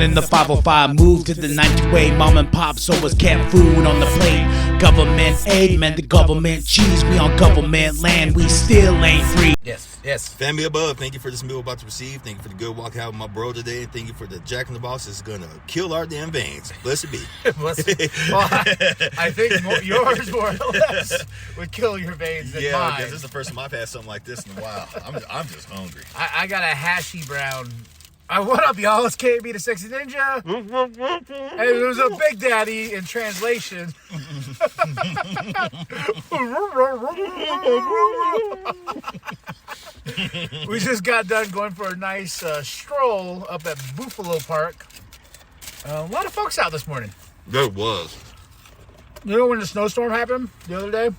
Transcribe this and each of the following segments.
in the 505, moved to the 90-way. Mom and pop, so was cat food on the plate. Government aid meant the government cheese. We on government land, we still ain't free. Yes. Family above, thank you for this meal about to receive. Thank you for the good walk out with my bro today. Thank you for the Jack in the Box that's gonna kill our damn veins. Blessed be. Well, I think yours more or less would kill your veins than mine. Yeah, because this is the first time I've had something like this in a while. I'm just hungry. I got a hashy brown. What up, y'all? It's KB the Sexy Ninja. Hey, it was a Big Daddy in translation. We just got done going for a nice stroll up at Buffalo Park. A lot of folks out this morning. There was. You know when the snowstorm happened the other day?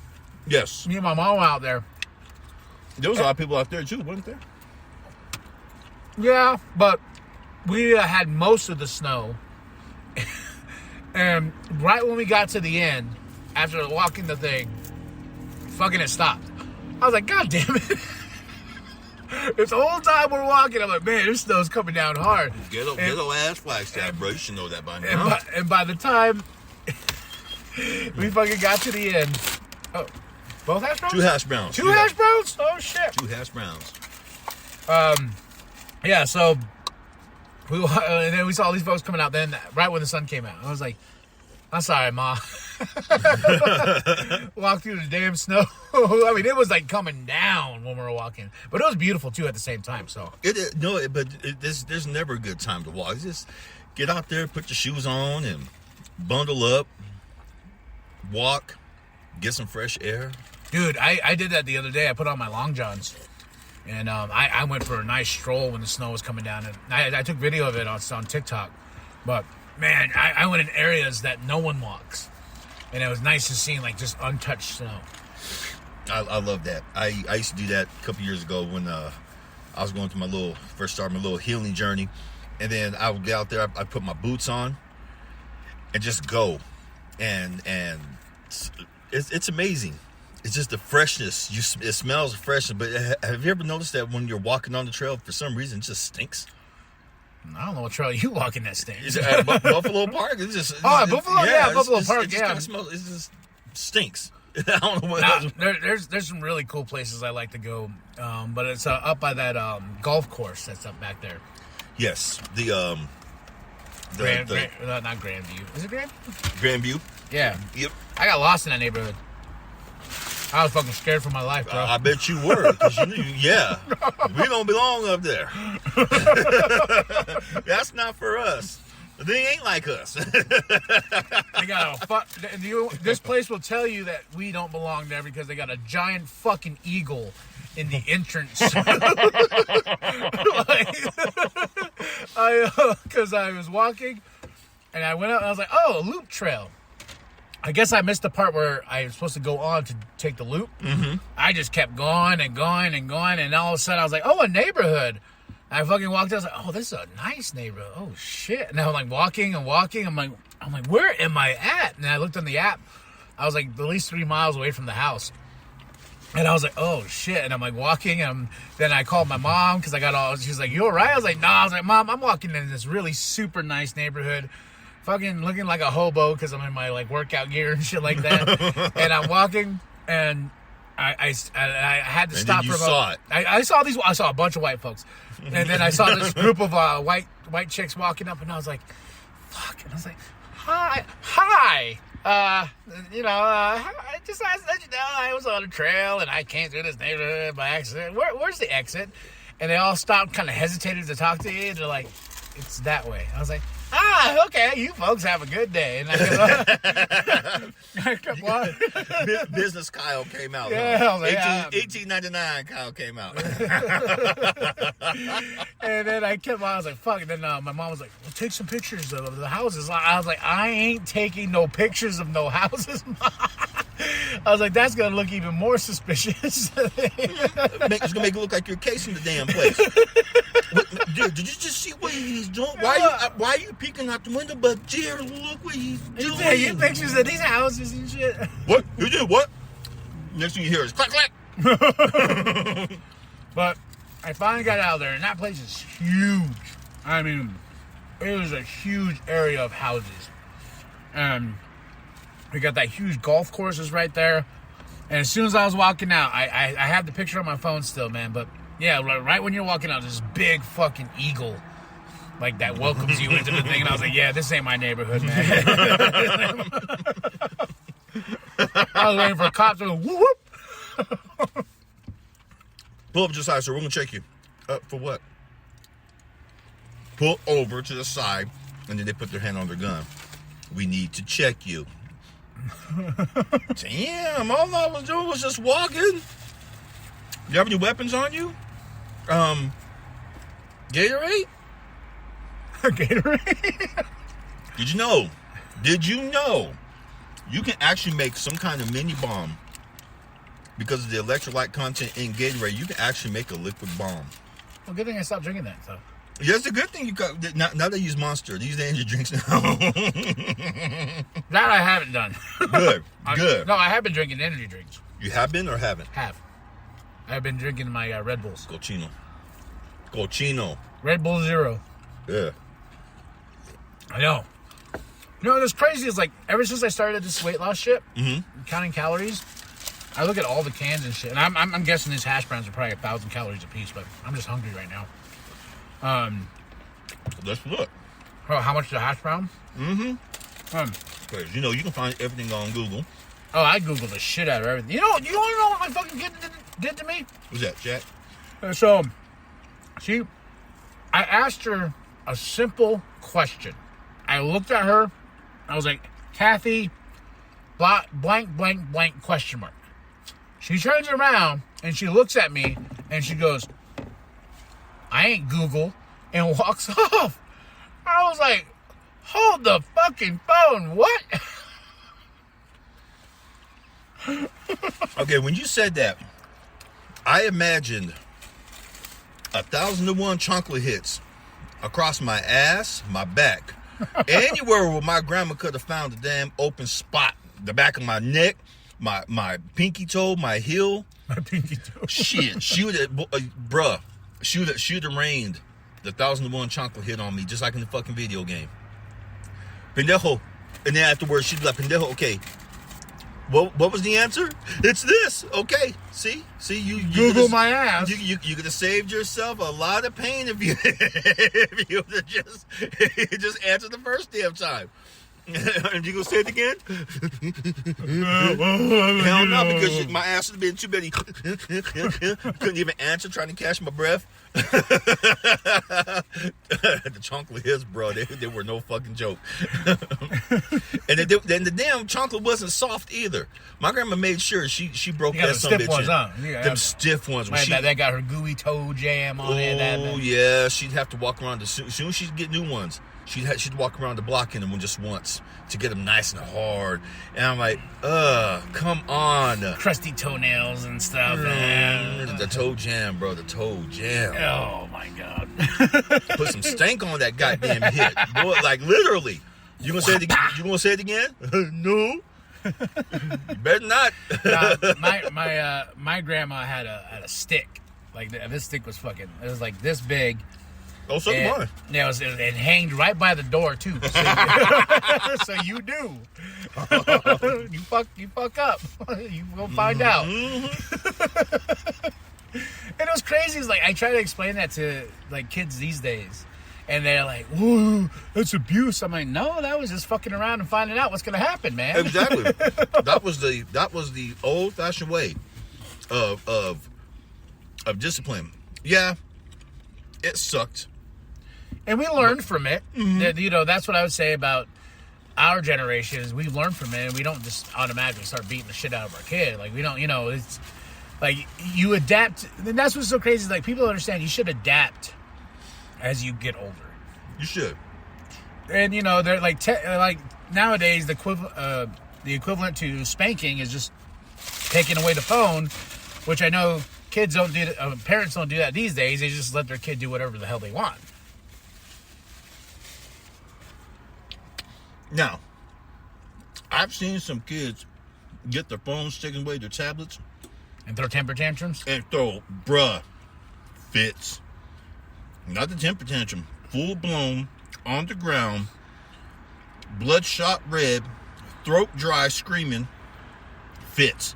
Yes. Me and my mom were out there. There was a lot of people out there too, wasn't there? Yeah, but we had most of the snow. And right when we got to the end, after walking the thing, fucking it stopped. I was like, God damn it. This whole time we're walking, I'm like, man, this snow's coming down hard. Ghetto ass Flagstaff, bro. You should know that by now. And by the time we fucking got to the end, oh, both hash browns? 2 hash browns. Two hash browns? Oh, shit. 2 hash browns. Yeah, so and then we saw all these folks coming out then right when the sun came out. I was like, I'm sorry, Ma. Walked through the damn snow. I mean, it was like coming down when we were walking. But it was beautiful, too, at the same time. So There's never a good time to walk. Just get out there, put your shoes on, and bundle up, walk, get some fresh air. Dude, I did that the other day. I put on my long johns. And I went for a nice stroll when the snow was coming down. And I took video of it on TikTok. But, man, I went in areas that no one walks. And it was nice to see, like, just untouched snow. I love that. I used to do that a couple years ago when I was going through my little healing journey. And then I would get out there, I'd put my boots on and just go. And it's amazing. It's just the freshness. It smells fresh. But have you ever noticed that when you're walking on the trail, for some reason, it just stinks? I don't know what trail you walking that stinks. At Buffalo Park. Buffalo Park. It just stinks. I don't know what there's some really cool places I like to go, but it's up by that golf course that's up back there. Yes, not Grandview. Is it Grandview? Grandview. Yeah. Yep. I got lost in that neighborhood. I was fucking scared for my life, bro. I bet you were, because we don't belong up there. That's not for us. They ain't like us. They got this place will tell you that we don't belong there because they got a giant fucking eagle in the entrance. Because I was walking and I went out and I was like, oh, a loop trail. I guess I missed the part where I was supposed to go on to take the loop. Mm-hmm. I just kept going and going and going, and all of a sudden I was like, oh, a neighborhood. And I fucking walked out. I was like, oh, this is a nice neighborhood. Oh, shit. And I was like walking and walking. I'm like, where am I at? And I looked on the app. I was like at least 3 miles away from the house. And I was like, oh, shit. And I'm like walking, and then I called my mom because she was like, you all right? I was like, no. I was like, Mom, I'm walking in this really super nice neighborhood. Fucking looking like a hobo because I'm in my like workout gear and shit like that. And I'm walking, and I had to stop for a moment. I saw a bunch of white folks, and then I saw this group of white chicks walking up, and I was like, fuck. And I was like, hi. I just wanted to let you know I was on a trail and I came through this neighborhood by accident. Where's the exit? And they all stopped, kind of hesitated to talk to you. And they're like, it's that way. I was like, okay, you folks have a good day. And I kept walking. Business Kyle came out. Yeah, I was like, 1899 Kyle came out. And then I kept on, I was like, fuck. And then my mom was like, well, take some pictures of the houses. I was like, I ain't taking no pictures of no houses, Mom. I was like, that's going to look even more suspicious. It's going to make it look like you're casing the damn place. Dude, did you just see what he's doing? Why are you peeking out the window? But dear, look what he's doing. He's taking pictures of these houses and shit. What? You did what? Next thing you hear is clack, clack. But I finally got out there, and that place is huge. I mean, it was a huge area of houses. And we got that huge golf courses right there. And as soon as I was walking out, I have the picture on my phone still, man. But yeah, right when you're walking out, there's this big fucking eagle, like that welcomes you into the thing. And I was like, yeah, this ain't my neighborhood, man. I was waiting for cops to go, whoop. Pull up to the side, sir. We're going to check you. For what? Pull over to the side, and then they put their hand on their gun. We need to check you. Damn, all I was doing was just walking. You have any weapons on you? Gatorade? Gatorade? Did you know you can actually make some kind of mini bomb because of the electrolyte content in Gatorade? You can actually make a liquid bomb. Well, good thing I stopped drinking that, so. Yeah, it's a good thing you got. Now they use Monster. They use the energy drinks now. That I haven't done. Good. No, I have been drinking energy drinks. You have been or haven't? Have. I've been drinking my Red Bulls. Cochino. Red Bull Zero. Yeah. I know. You know, what's crazy is, like, ever since I started this weight loss shit, counting calories, I look at all the cans and shit, and I'm guessing these hash browns are probably 1,000 calories a piece, but I'm just hungry right now. Let's look. Oh, how much is a hash brown? Because, you can find everything on Google. Oh, I Googled the shit out of everything. You want to know what my fucking kid did to me? What's that, Jack? So, I asked her a simple question. I looked at her. I was like, Kathy, blank, blank, blank, question mark. She turns around and she looks at me and she goes, I ain't Google, and walks off. I was like, hold the fucking phone, what? Okay, when you said that, I imagined 1,001 chocolate hits across my ass, my back, anywhere where my grandma could have found a damn open spot. The back of my neck, my pinky toe, my heel. My pinky toe. Shit, she would have, bruh, she would have rained the 1,001 chocolate hit on me, just like in the fucking video game. Pendejo. And then afterwards, she'd be like, Pendejo, okay. What was the answer? It's this. Okay. See, you Google my ass. You could have saved yourself a lot of pain if you would have just answered the first damn time. And you gonna say it again? Hell no, because my ass would have been too many. Couldn't even answer, trying to catch my breath. The chocolate hits, bro, they were no fucking joke. And then the damn chocolate wasn't soft either. My grandma made sure she broke that some bitch ones, in. huh? Them stiff ones. Man, that got her gooey toe jam on it. Oh yeah, she'd have to walk around. As soon as she'd get new ones, she'd walk around the block in them just once to get them nice and hard. And I'm like, come on. Crusty toenails and stuff, man. The toe jam, bro. The toe jam. Oh my god. Put some stank on that goddamn hit, boy. Like literally. You gonna say it again? You gonna say it again? No. You better not. My grandma had a stick. Like this stick was fucking. It was like this big. Oh, so did mine. Yeah, it hanged right by the door too. So you do. You fuck up. You will find out. And it was crazy. It's like I try to explain that to like kids these days, and they're like, "Whoa, that's abuse." I'm like, "No, that was just fucking around and finding out what's gonna happen, man." Exactly. That was the old-fashioned way of discipline. Yeah, it sucked. And we learned from it. Mm-hmm. That's what I would say about our generation is we learn from it, and we don't just automatically start beating the shit out of our kid. Like, we don't, it's like you adapt. And that's what's so crazy is like people understand you should adapt as you get older. You should. And, they're like nowadays the equivalent to spanking is just taking away the phone, which I know kids don't do. Parents don't do that these days. They just let their kid do whatever the hell they want. Now, I've seen some kids get their phones taken away, their tablets. And throw temper tantrums? And throw, fits. Not the temper tantrum. Full-blown on the ground, bloodshot red, throat dry, screaming, fits.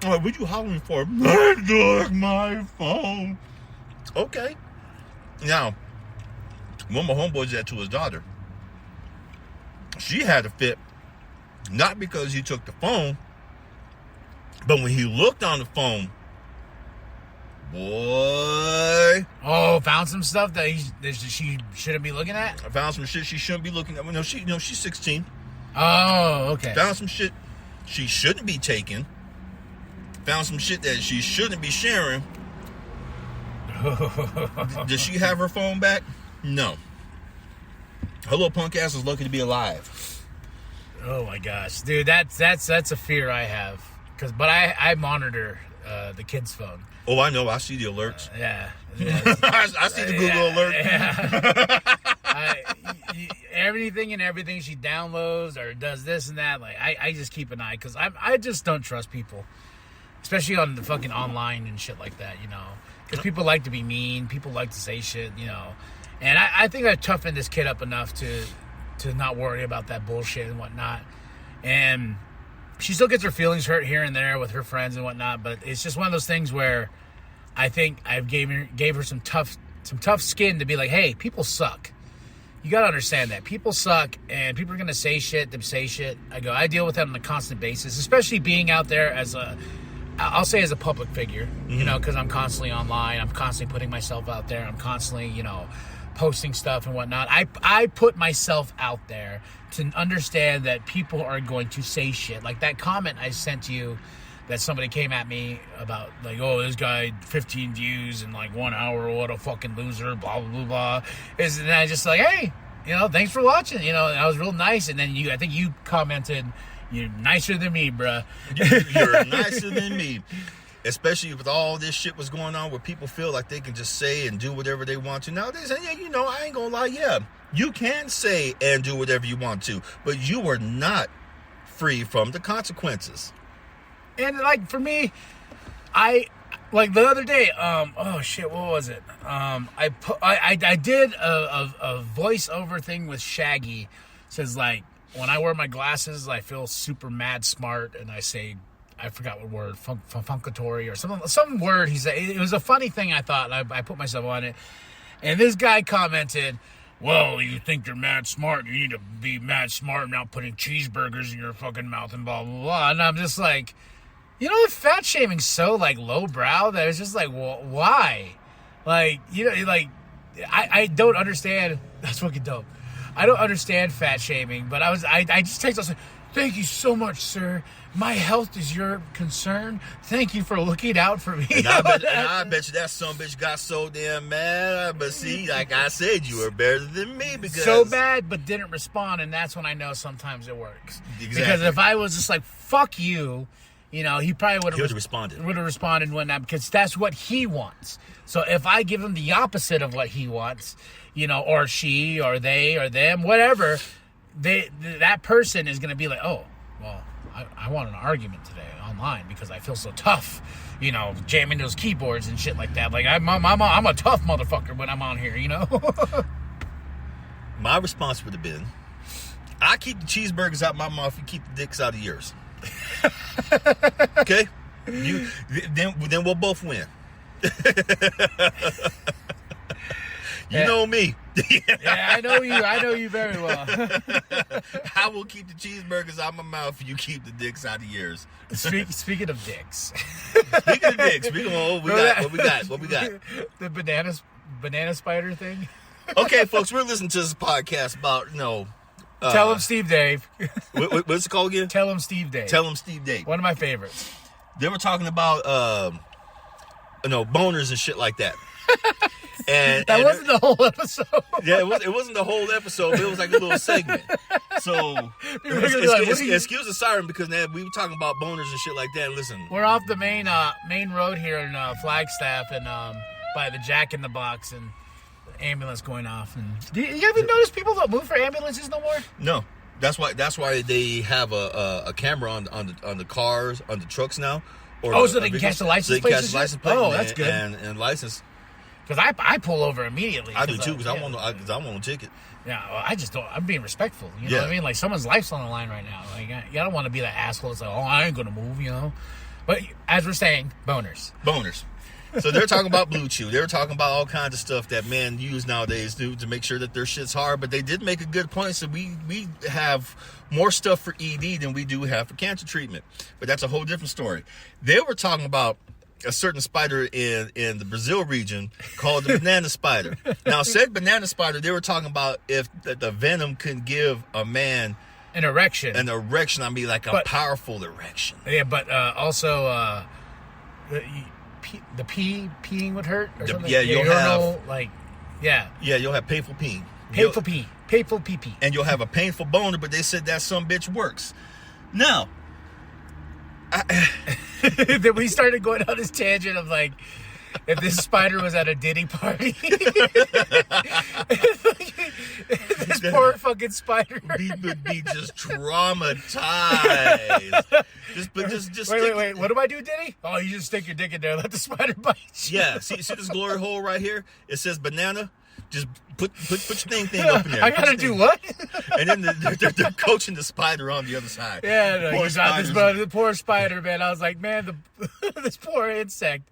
I'm like, what you hollering for? I took my phone. Okay. Now, one of my homeboys did that to his daughter. She had a fit, not because he took the phone, but when he looked on the phone, boy. Oh, found some stuff that she shouldn't be looking at? I found some shit she shouldn't be looking at. No, she's 16. Oh, okay. Found some shit she shouldn't be taking. Found some shit that she shouldn't be sharing. Did she have her phone back? No. Her little punk ass is lucky to be alive. Oh my gosh, dude, that's a fear I have. But I monitor the kid's phone. Oh, I know. I see the alerts. Yeah. I see the Google alert. Yeah. Everything she downloads or does this and that. Like I just keep an eye because I just don't trust people, especially on the fucking online and shit like that. You know, because people like to be mean. People like to say shit. You know, and I think I toughened this kid up enough to not worry about that bullshit and whatnot. And she still gets her feelings hurt here and there with her friends and whatnot, but it's just one of those things where I think I gave her some tough skin to be like, hey, people suck. You got to understand that. People suck, and people are going to say shit. I deal with that on a constant basis, especially being out there as a public figure, you know, because I'm constantly online. I'm constantly putting myself out there. I'm constantly, you know, posting stuff and whatnot. I put myself out there to understand that people are going to say shit. Like that comment I sent you that somebody came at me about, like, oh, this guy 15 views in like 1 hour, what a fucking loser, blah blah blah blah. And I just like, hey, you know, thanks for watching. You know, I was real nice. And then I think you commented, you're nicer than me, bruh. You're nicer than me. Especially with all this shit was going on where people feel like they can just say and do whatever they want to. Nowadays, and yeah, you know, I ain't gonna lie, yeah. You can say and do whatever you want to, but you are not free from the consequences. And like for me, I like the other day, oh shit, what was it? I did a voiceover thing with Shaggy. It says like, when I wear my glasses, I feel super mad smart, and I say, I forgot what word, funkatory or some word he said. It was a funny thing, I thought, and I put myself on it. And this guy commented, well, you think you're mad smart, you need to be mad smart, not putting cheeseburgers in your fucking mouth and blah, blah, blah. And I'm just like, you know, fat shaming's so, like, lowbrow that it's just like, well, why? Like, you know, like, I don't understand. That's fucking dope. I don't understand fat shaming, but I just texted, I was like, thank you so much, sir. My health is your concern. Thank you for looking out for me. And I bet you that son bitch got so damn mad. But see, like I said, you were better than me because... So bad, but didn't respond, and that's when I know sometimes it works. Exactly. Because if I was just like, fuck you, you know, he probably would have responded. Would have responded and whatnot, because that's what he wants. So if I give him the opposite of what he wants, you know, or she, or they, or them, whatever, that person is going to be like, oh, well, I want an argument today online because I feel so tough, you know, jamming those keyboards and shit like that. Like, I'm a tough motherfucker when I'm on here, you know? My response would have been, I keep the cheeseburgers out my mouth, you keep the dicks out of yours. Okay? Then we'll both win. You know me. Yeah, I know you very well. I will keep the cheeseburgers out my mouth, you keep the dicks out of yours. Speaking of dicks. Speaking of dicks, what we got? The banana spider thing. Okay, folks, we're listening to this podcast about, you know... Tell him Steve Dave. What's it called again? Tell him Steve Dave. Tell him Steve Dave. One of my favorites. They were talking about, boners and shit like that. And wasn't the whole episode. Yeah, it wasn't the whole episode, but it was like a little segment. So, excuse the siren because man, we were talking about boners and shit like that. Listen, we're off the main road here in Flagstaff and by the Jack in the Box and the ambulance going off. And you ever notice people don't move for ambulances no more? No, that's why they have a camera on the cars, on the trucks now. So they can catch the license plate. Oh, that's good. And license. Because I pull over immediately. I do too, because I want a ticket. Yeah, well, I just don't. I'm being respectful. You know what I mean? Like, someone's life's on the line right now. Like, I don't want to be that asshole that's like, oh, I ain't gonna move. You know. But as we're saying, boners. So they're talking about Blue Chew. They're talking about all kinds of stuff that men use nowadays to make sure that their shit's hard. But they did make a good point. So we have more stuff for ED than we do have for cancer treatment. But that's a whole different story. They were talking about a certain spider in the Brazil region called the banana spider. Now, said banana spider, they were talking about if the venom can give a man an erection. I mean, like a powerful erection. Yeah, but also the peeing would hurt or something. Yeah, you'll have you'll have painful peeing. Painful pee. And you'll have a painful boner, but they said that some bitch works. Now, then we started going on this tangent of like, if this spider was at a Diddy party, this poor fucking spider would be just traumatized. Wait. What do I do, Diddy? Oh, you just stick your dick in there and let the spider bite you. Yeah, see this glory hole right here? It says banana. Just put your thing up in there. I gotta do what? And then they're coaching the spider on the other side. Yeah, the poor spider, man. I was like, man, this poor insect.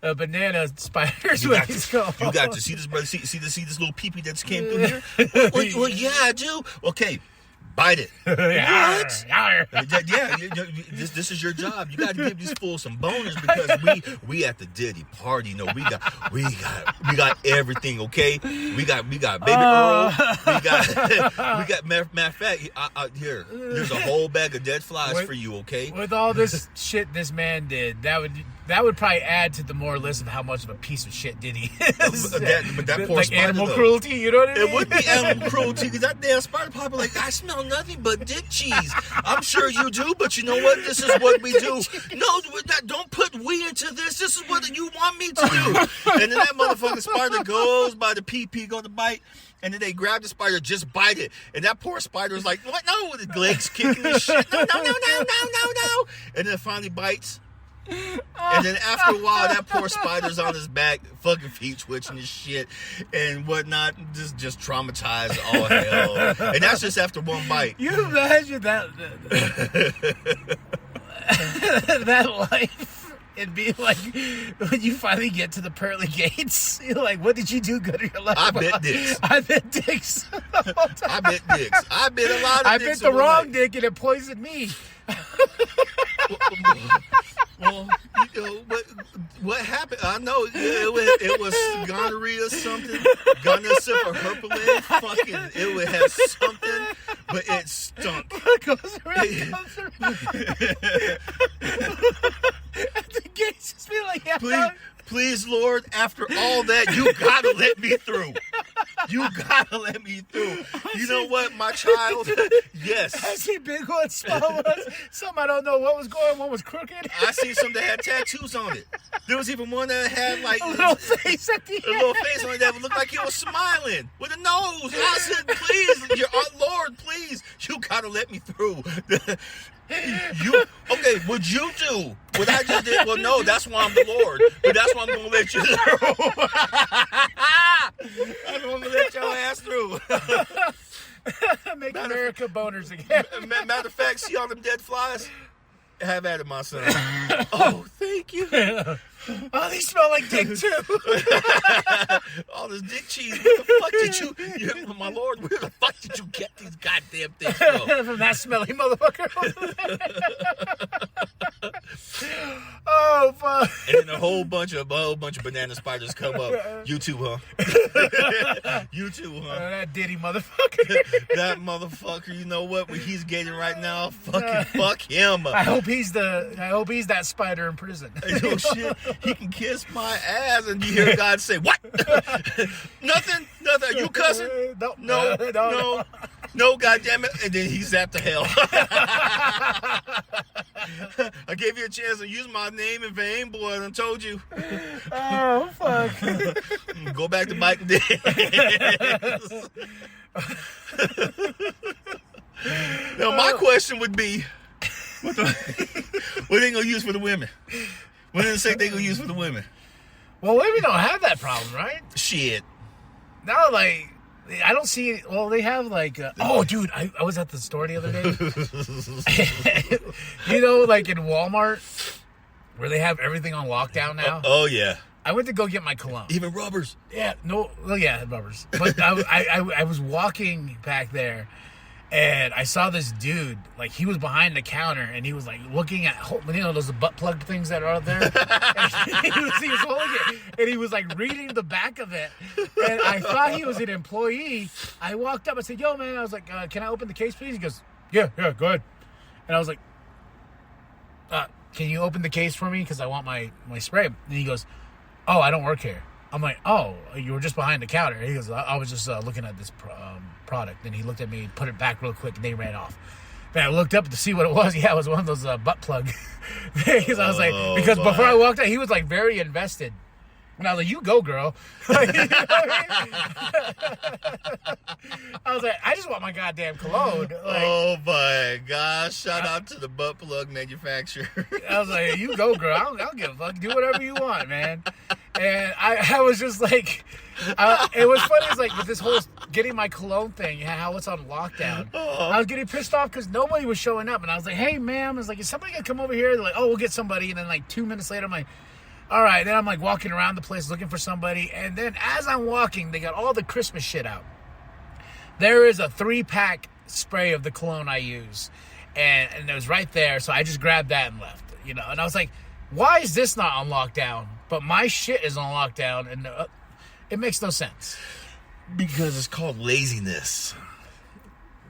Banana spiders. You got to see this, brother. See this little peepee that just came through here. Well, yeah, I do. Okay, bite it. What? Yeah, this is your job. You got to give these fools some bonus because we at the Diddy party. No, we got everything. Okay, we got baby Earl. We got matter of fact, here. There's a whole bag of dead flies for you. Okay. With all this shit this man did, that would probably add to the more list of how much of a piece of shit Diddy is. But that poor like spider, animal cruelty, you know what I mean? It would be animal cruelty because that damn spider probably like, I smell nothing but dick cheese. I'm sure you do, but you know what? This is what we do. No, don't put we into this. This is what you want me to do. And then that motherfucking spider goes by the pee going to bite. And then they grab the spider, just bite it. And that poor spider is like, what? No, with his legs kicking and shit. No. And then it finally bites. And then after a while, that poor spider's on his back, fucking feet twitching and shit and whatnot, just traumatized all hell. And that's just after one bite. You imagine that that life. It'd be like when you finally get to the pearly gates, you're like, what did you do good in your life? I bit dicks. I bit dicks. I bit dicks. I bit a lot of dicks. I bit the wrong dick and it poisoned me. Well, what happened? I know it was gonorrhea something, gonorrhea or herpes. Fucking, it would have something, but it stunk. Goes around. The gates just be like, Please, Lord, after all that, you gotta let me through. You gotta let me through. You know what, my child? Yes. I see big ones, small ones. Some I don't know what was going. One was crooked. I see some that had tattoos on it. There was even one that had like a little face at the end. A little face on it that looked like he was smiling with a nose. I said, please, Lord, please, you gotta let me through. Would you do what I just did? Well, no, that's why I'm the Lord. But that's why I'm going to let you through. I'm going to let your ass through. Make America boners again. Matter of fact, see all them dead flies? Have at it, my son. Oh, thank you. Oh, they smell like dick too. All this dick cheese. Where the fuck did you, my Lord, where the fuck did you get these goddamn things from? From that smelly motherfucker. Oh, fuck. And then a whole bunch of banana spiders come up. You too, huh? You too, huh? That Diddy motherfucker. That motherfucker, you know what? Where he's getting right now, fuck him. I hope he's that spider in prison. Oh, shit. He can kiss my ass, and you hear God say, "What? Nothing. Are you cussing? No, goddamn it!" And then he zapped to hell. I gave you a chance to use my name in vain, boy. I done told you. Oh, fuck. Go back to biting dicks. Now, my question would be, what they gonna use for the women? What did it say they gonna use for the women? Well, women don't have that problem, right? Shit. No, like, I don't see. Well, they have like. Oh, dude, I was at the store the other day. You know, like in Walmart, where they have everything on lockdown now. Oh yeah. I went to go get my cologne. Even rubbers. Yeah, no, well, yeah, rubbers. But I was walking back there, and I saw this dude. Like, he was behind the counter, and he was like looking at, you know, those butt plug things that are out there. And he was holding it, and he was like reading the back of it. And I thought he was an employee. I walked up. I said, "Yo, man," I was like, "Can I open the case, please?" He goes, "Yeah, go ahead." And I was like, "Can you open the case for me? Because I want my spray." And he goes, "Oh, I don't work here." I'm like, "Oh, you were just behind the counter." He goes, "I was just looking at this product." And he looked at me, put it back real quick, and they ran off. Then I looked up to see what it was. Yeah, it was one of those butt plug things. I was like, because before I walked out, he was like very invested. And I was like, "You go, girl." Like, you know what I mean? I was like, "I just want my goddamn cologne." Like, oh my gosh! Shout out to the butt plug manufacturer. I was like, "You go, girl. I don't give a fuck. Do whatever you want, man." And I was just like, it was funny. It's like with this whole getting my cologne thing, how it's on lockdown. I was getting pissed off because nobody was showing up, and I was like, "Hey, ma'am," I was like, "Is somebody gonna come over here?" They're like, "Oh, we'll get somebody." And then like 2 minutes later, I'm like, all right. Then I'm like walking around the place looking for somebody. And then as I'm walking, they got all the Christmas shit out. There is a 3-pack spray of the cologne I use. And it was right there. So I just grabbed that and left, you know. And I was like, why is this not on lockdown? But my shit is on lockdown. And it makes no sense. Because it's called laziness.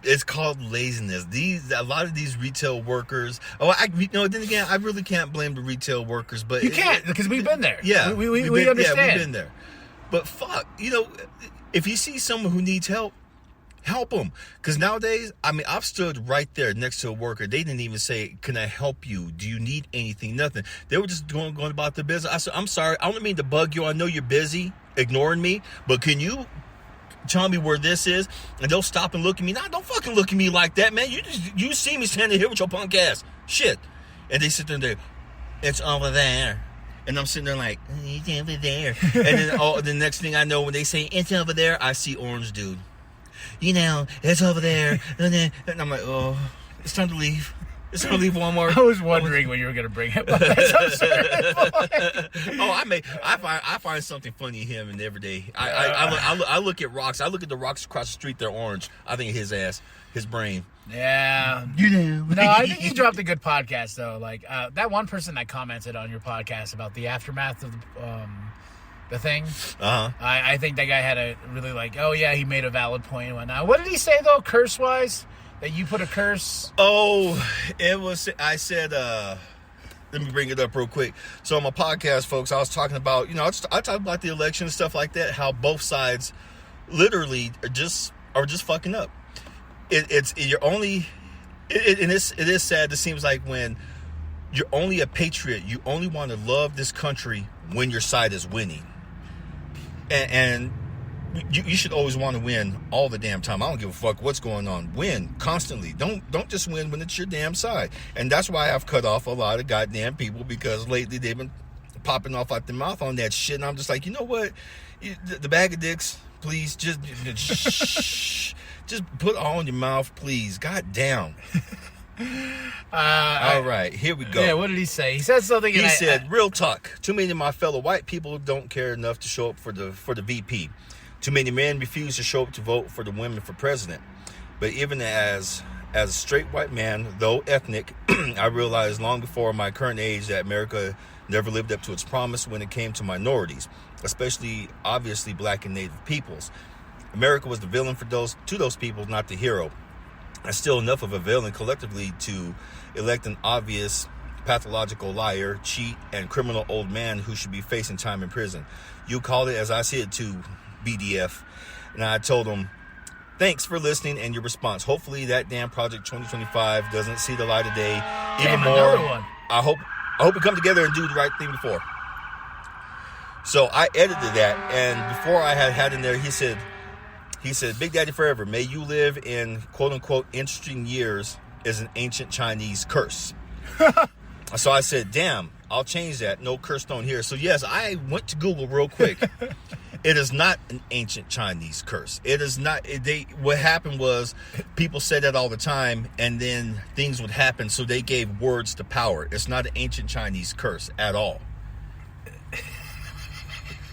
It's called laziness. A lot of these retail workers. Then again, I really can't blame the retail workers, but you can't because we've been there. Yeah, we understand. Yeah, we've been there. But fuck, you know, if you see someone who needs help them. Because nowadays, I mean, I've stood right there next to a worker. They didn't even say, "Can I help you? Do you need anything?" Nothing. They were just going about their business. I said, "I'm sorry. I don't mean to bug you. I know you're busy ignoring me, but can you tell me where this is?" And they'll stop and look at me. Nah, don't fucking look at me like that, man. You see me standing here with your punk ass. Shit. And they sit there and they, "It's over there." And I'm sitting there like, "It's over there." And then the next thing I know, when they say, "It's over there," I see Orange Dude. You know, "It's over there." And I'm like, oh, it's time to leave. It's time to leave Walmart. I was wondering when you were going to bring it up. I find something funny in him and every day. I look at rocks. I look at the rocks across the street. They're orange. I think his ass, his brain. Yeah. You know. No, I think you dropped a good podcast, though. Like, that one person that commented on your podcast about the aftermath of the thing. Uh-huh. I think that guy had a really like, oh, yeah, he made a valid point and whatnot. What did he say, though, curse-wise? That you put a curse? Oh, I said, let me bring it up real quick. So on my podcast, folks, I was talking about, you know, I talked about the election and stuff like that, how both sides literally are just fucking up. It is sad. It seems like when you're only a patriot, you only want to love this country when your side is winning. And you should always want to win all the damn time. I don't give a fuck what's going on. Win constantly. Don't just win when it's your damn side. And that's why I've cut off a lot of goddamn people, because lately they've been popping off out their mouth on that shit. And I'm just like, you know what? The bag of dicks, please just just put all in your mouth, please. God damn. All right, here we go. Yeah, what did he say? He said something. He said, "Real talk. Too many of my fellow white people don't care enough to show up for the VP. Too many men refuse to show up to vote for the women for president. But even as a straight white man, though ethnic, I realized long before my current age that America never lived up to its promise when it came to minorities, especially obviously black and native peoples. America was the villain to those people, not the hero. And still enough of a villain collectively to elect an obvious pathological liar, cheat, and criminal old man who should be facing time in prison. You called it as I see it too, BDF." And I told him, "Thanks for listening and your response. Hopefully that damn Project 2025 doesn't see the light of day. Even more, one. I hope we come together and do the right thing before." So I edited that, and before I had in there, he said, "Big Daddy forever. May you live in quote unquote interesting years is an ancient Chinese curse." So I said, "Damn, I'll change that. No curse stone here. So yes, I went to Google real quick. It is not an ancient Chinese curse. It is not. What happened was people said that all the time, and then things would happen. So they gave words to power. It's not an ancient Chinese curse at all.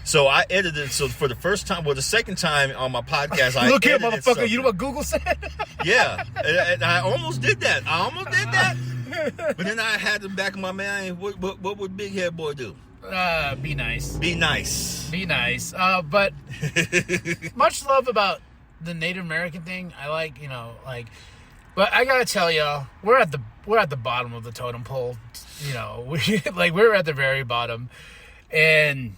So I edited. So for the first time, the second time on my podcast, I look here, edited motherfucker. something. You know what Google said? Yeah, and I almost did that. But then I had the back of my mind. What would Big Head Boy do? Be nice. Be nice. Be nice. But much love about the Native American thing. I like, but I gotta tell y'all, we're at the bottom of the totem pole. We're at the very bottom, and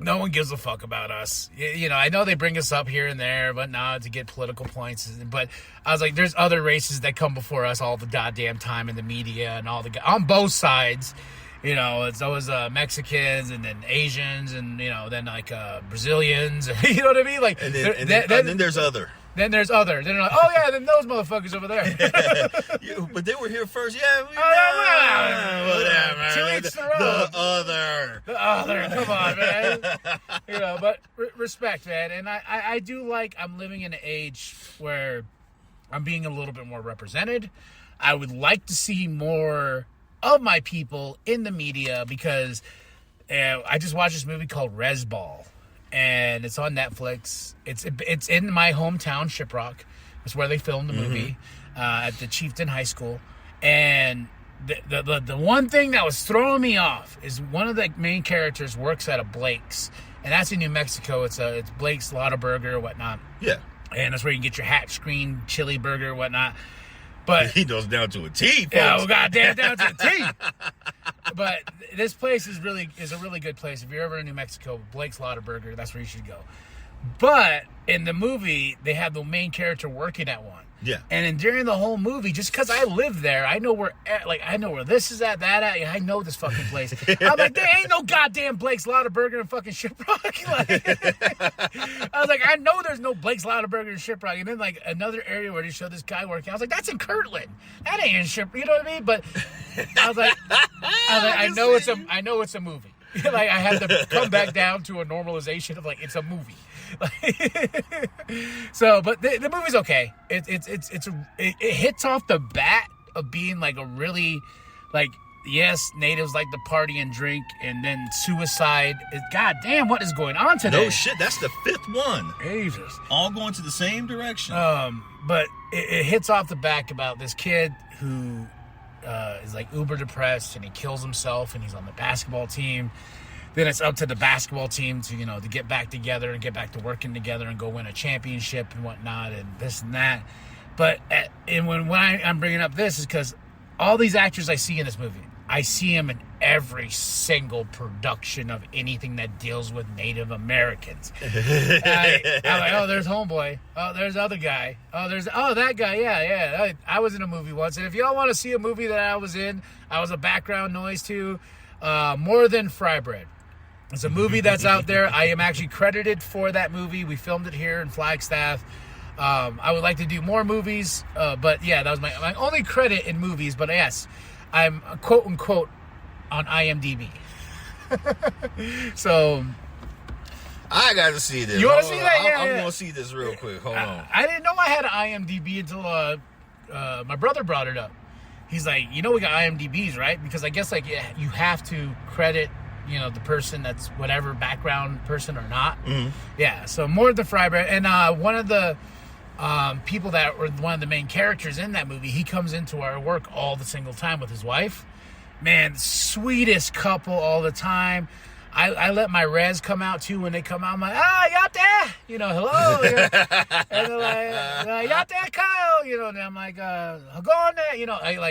no one gives a fuck about us. I know they bring us up here and there, but not to get political points. But I was like, there's other races that come before us all the goddamn time in the media and on both sides. It's always Mexicans and then Asians and, then like Brazilians. You know what I mean? Like, and then there's other. Then there's other. Then they're like, oh yeah, then those motherfuckers over there. But they were here first. Yeah. Whatever. 2 weeks in a row. The other. Come on, man. But respect, man. And I do like, I'm living in an age where I'm being a little bit more represented. I would like to see more of my people in the media because I just watched this movie called Res Ball, and it's on Netflix. It's in my hometown, Shiprock. That's where they filmed the movie at the Chieftain High School. And the one thing that was throwing me off is one of the main characters works at a Blake's, and that's in New Mexico. It's Blake's Lottaburger or whatnot. Yeah, and that's where you can get your hat screen chili burger or whatnot. But he goes down to a T, folks. Yeah, goddamn, down to a T. But this place is a really good place. If you're ever in New Mexico, Blake's Lottaburger, that's where you should go. But in the movie, they have the main character working at one. Yeah. And then during the whole movie, just because I live there, I know where this is at, that at. I know this fucking place. I'm like, there ain't no goddamn Blake's Lottaburger in fucking Shiprock. I was like, I know there's no Blake's Lottaburger in Shiprock. And then like another area where they showed this guy working, I was like, that's in Kirtland. That ain't in Shiprock. You know what I mean? But I was like, I know it's a movie. Like I had to come back down to a normalization of like it's a movie. So, but the movie's okay. It hits off the bat of being like a really like yes, natives like to party and drink, and then suicide. God damn, what is going on today? No shit, that's the 5th one. Jesus, all going to the same direction. But it hits off the back about this kid who is like uber depressed, and he kills himself, and he's on the basketball team. Then it's up to the basketball team to, to get back together and get back to working together and go win a championship and whatnot and this and that. But when I'm bringing up this is because all these actors I see in this movie, I see them in every single production of anything that deals with Native Americans. I'm like, oh, there's Homeboy. Oh, there's the other guy. Oh, that guy. Yeah. I was in a movie once. And if y'all want to see a movie that I was in, I was a background noise to, More Than Fry Bread. It's a movie that's out there. I am actually credited for that movie. We filmed it here in Flagstaff. I would like to do more movies, but yeah, that was my only credit in movies. But yes, I'm quote unquote on IMDb. So I got to see this. You want to see that? I'm going to see this real quick. Hold on. I didn't know I had an IMDb until my brother brought it up. He's like, we got IMDb's, right? Because I guess like you have to credit the person that's whatever background person or not. Mm-hmm. Yeah, so More Than Fry Bread. And one of the people that were one of the main characters in that movie, he comes into our work all the single time with his wife. Man, sweetest couple all the time. I let my res come out too when they come out. I'm like, y'all there? Hello. And they're like, y'all there, Kyle? And I'm like, go on there.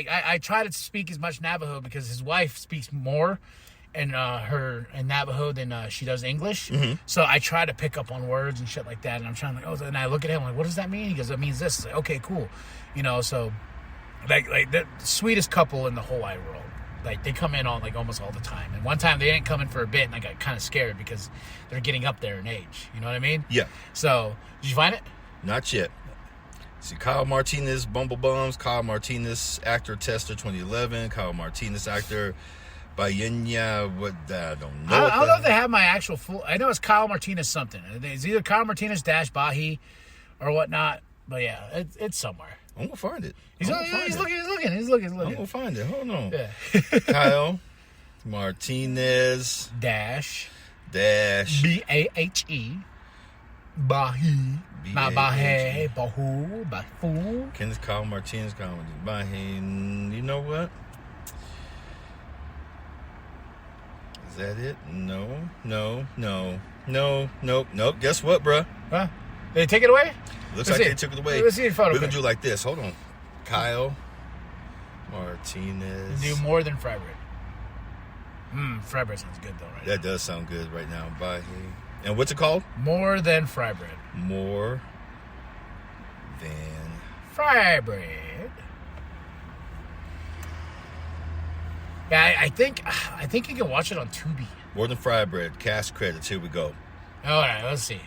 I try to speak as much Navajo because his wife speaks more in Navajo than she does English. Mm-hmm. So I try to pick up on words and shit like that. And I'm trying to, and I look at him like, what does that mean? He goes, it means this. Like, okay, cool. So like the sweetest couple in the whole wide world. Like they come in on like almost all the time. And one time they didn't come in for a bit, and I got kind of scared because they're getting up there in age. You know what I mean? Yeah. So did you find it? Not yet. See, Kyle Martinez, Bumblebums. Kyle Martinez, actor, tester, 2011. Kyle Martinez, actor, Bayenya, what? I don't know. I don't know if they have my actual full. I know it's Kyle Martinez something. It's either Kyle Martinez - Bahi or whatnot. But yeah, it's somewhere. I'm gonna find it. He's looking. I'm gonna find it. Hold on. Yeah. Kyle Martinez dash Bahe. Bahi. Bahu. Kenneth Kyle Martinez Bahe. You know what? Is that it? No. Nope. Guess what, bruh? Huh? Did they take it away? Looks like they took it away. Let's see your photo. We're gonna do it like this. Hold on. Kyle Martinez. Do more than fry bread. Fry bread sounds good though, right? That does sound good right now. Bye. And what's it called? More than fry bread. More than fry bread. Yeah, I think you can watch it on Tubi. More than fry bread. Cast credits. Here we go. All right, let's see.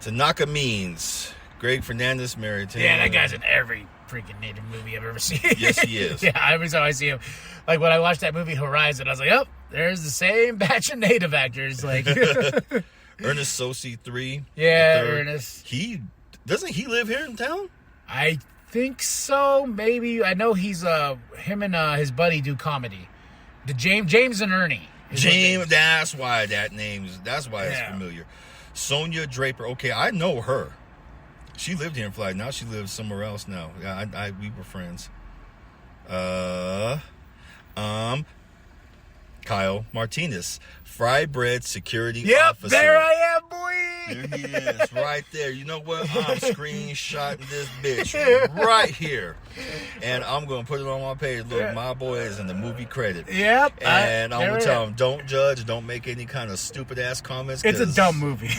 Tanaka Means. Greg Fernandez married to Yeah, that guy's in every freaking native movie I've ever seen. Yes, he is. Yeah, every time I see him. Like when I watched that movie Horizon, I was like, oh, there's the same batch of native actors. Like Ernest Sosi 3. Yeah, Ernest. Doesn't he live here in town? I think so. Maybe. I know he's him and his buddy do comedy. The James and Ernie. James, that's why it's familiar. Sonia Draper. Okay, I know her. She lived here in Flagg. Now she lives somewhere else now. Yeah, we were friends. Kyle Martinez, Fry Bread Security Officer. There I am, boy. There he is, right there. You know what? I'm screenshotting this bitch right here, and I'm gonna put it on my page. Look, my boy is in the movie credit. Yep. And I'm gonna tell him, don't judge, don't make any kind of stupid ass comments. It's a dumb movie.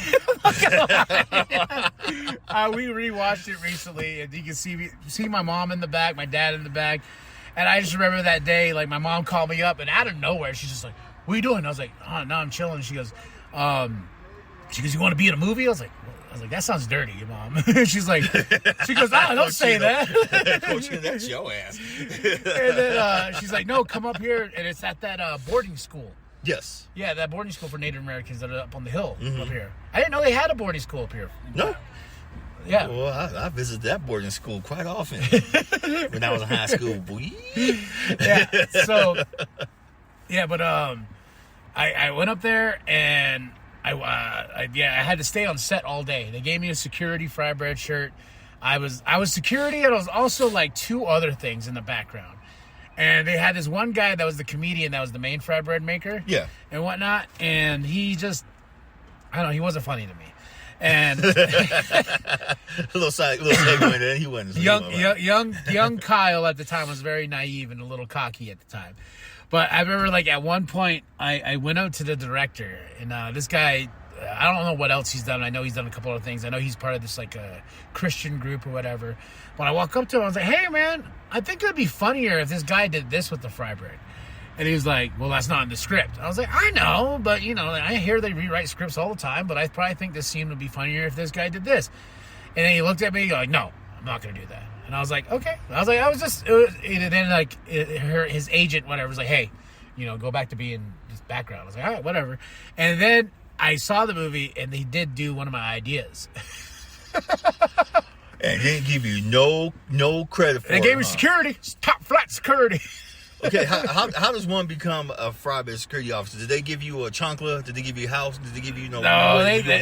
We rewatched it recently, and you can see my mom in the back, my dad in the back. And I just remember that day, like, my mom called me up, and out of nowhere, she's just like, what are you doing? I was like, oh, no, I'm chilling. She goes, you want to be in a movie? I was like, that sounds dirty, Mom. She goes, don't say that. Coach, that's your ass. And then she's like, no, come up here, and it's at that boarding school. Yes. Yeah, that boarding school for Native Americans that are up on the hill up here. I didn't know they had a boarding school up here. No. Yeah. Well, I visited that boarding school quite often when I was in high school, boy. Yeah. So, yeah, but I went up there and I had to stay on set all day. They gave me a security fry bread shirt. I was security, and I was also like two other things in the background. And they had this one guy that was the comedian that was the main fry bread maker. Yeah. And whatnot. And he just, I don't know, he wasn't funny to me. And a little segue there. He wasn't young Kyle at the time was very naive and a little cocky at the time. But I remember, like, at one point I went out to the director, and this guy, I don't know what else he's done. I know he's done a couple of things. I know he's part of this, like, a Christian group or whatever. When I walk up to him, I was like, hey man, I think it'd be funnier if this guy did this with the fry bread. And he was like, well, that's not in the script. I was like, I know, but, I hear they rewrite scripts all the time, but I probably think this scene would be funnier if this guy did this. And then he looked at me like, no, I'm not going to do that. And I was like, okay. And then, like, his agent, whatever, was like, hey, go back to being this background. I was like, all right, whatever. And then I saw the movie, and they did do one of my ideas. And they didn't give you no credit for it. They gave me security, top flat security. Okay, how does one become a fry bread security officer? Did they give you a chancla? Did they give you a house? Did they give you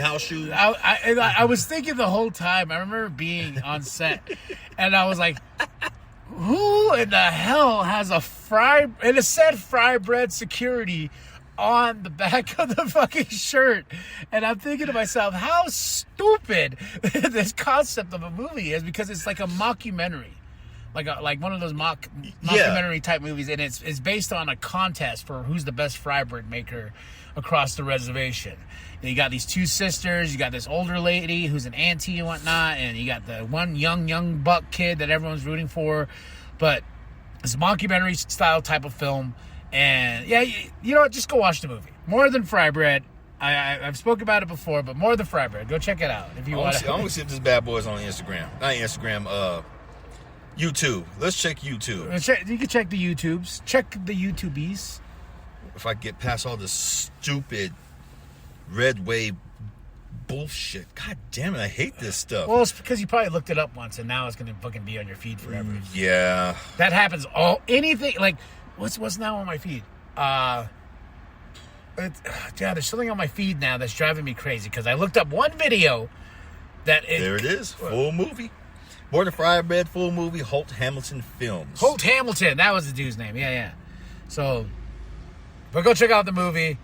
house shoes? I was thinking the whole time. I remember being on set, and I was like, who in the hell has and it said fry bread security on the back of the fucking shirt. And I'm thinking to myself, how stupid this concept of a movie is, because it's like a mockumentary. Like one of those mockumentary type movies, and it's based on a contest for who's the best fry bread maker across the reservation. And you got these two sisters, you got this older lady who's an auntie and whatnot, and you got the one young buck kid that everyone's rooting for. But it's a mockumentary style type of film, and yeah, you know what? Just go watch the movie. More Than Fry Bread. I've spoken about it before, but More Than Fry Bread. Go check it out if you want to. I want to see if this bad boy's on Instagram. Not Instagram. YouTube. Let's check YouTube. You can check the YouTubes. Check the YouTubies. if I get past all this stupid red wave bullshit. God damn it, I hate this stuff. Well, it's because you probably looked it up once, and now it's gonna fucking be on your feed forever. Yeah. That happens anything like what's now on my feed? There's something on my feed now that's driving me crazy because I looked up one video there it is, full movie. Born and Firebred, full movie, Holt Hamilton Films. Holt Hamilton, that was the dude's name. Yeah. So, but go check out the movie.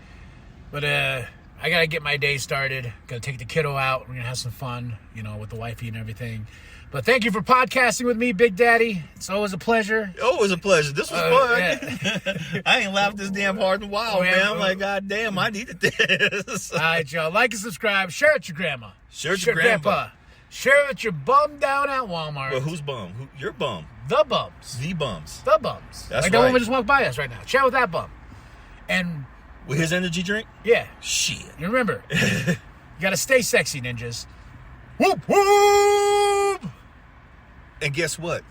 But I gotta get my day started. Gotta take the kiddo out. We're gonna have some fun, with the wifey and everything. But thank you for podcasting with me, Big Daddy. It's always a pleasure. Always a pleasure. This was fun. Yeah. I ain't laughed this damn hard in a while, man. I'm like, God damn, I needed this. All right, y'all. Like and subscribe. Share it with your grandma. Share it with your grandpa. Share it with your bum down at Walmart. Well, who's bum? Your bum. The bums. The bums. The bums. That's like right. that woman just walked by us right now. Share with that bum. And with his energy drink? yeah. Shit. You remember, you gotta stay sexy, ninjas. Whoop whoop. And guess what?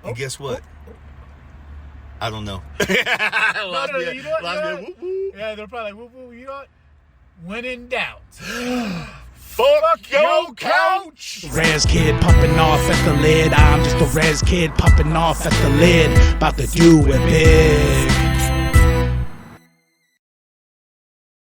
And guess what? I don't know. No, you know what? Yeah, they're probably like, whoop whoop. You know what? When in doubt. Fuck your couch! Res kid popping off at the lid. I'm just a res kid popping off at the lid. About to do it big.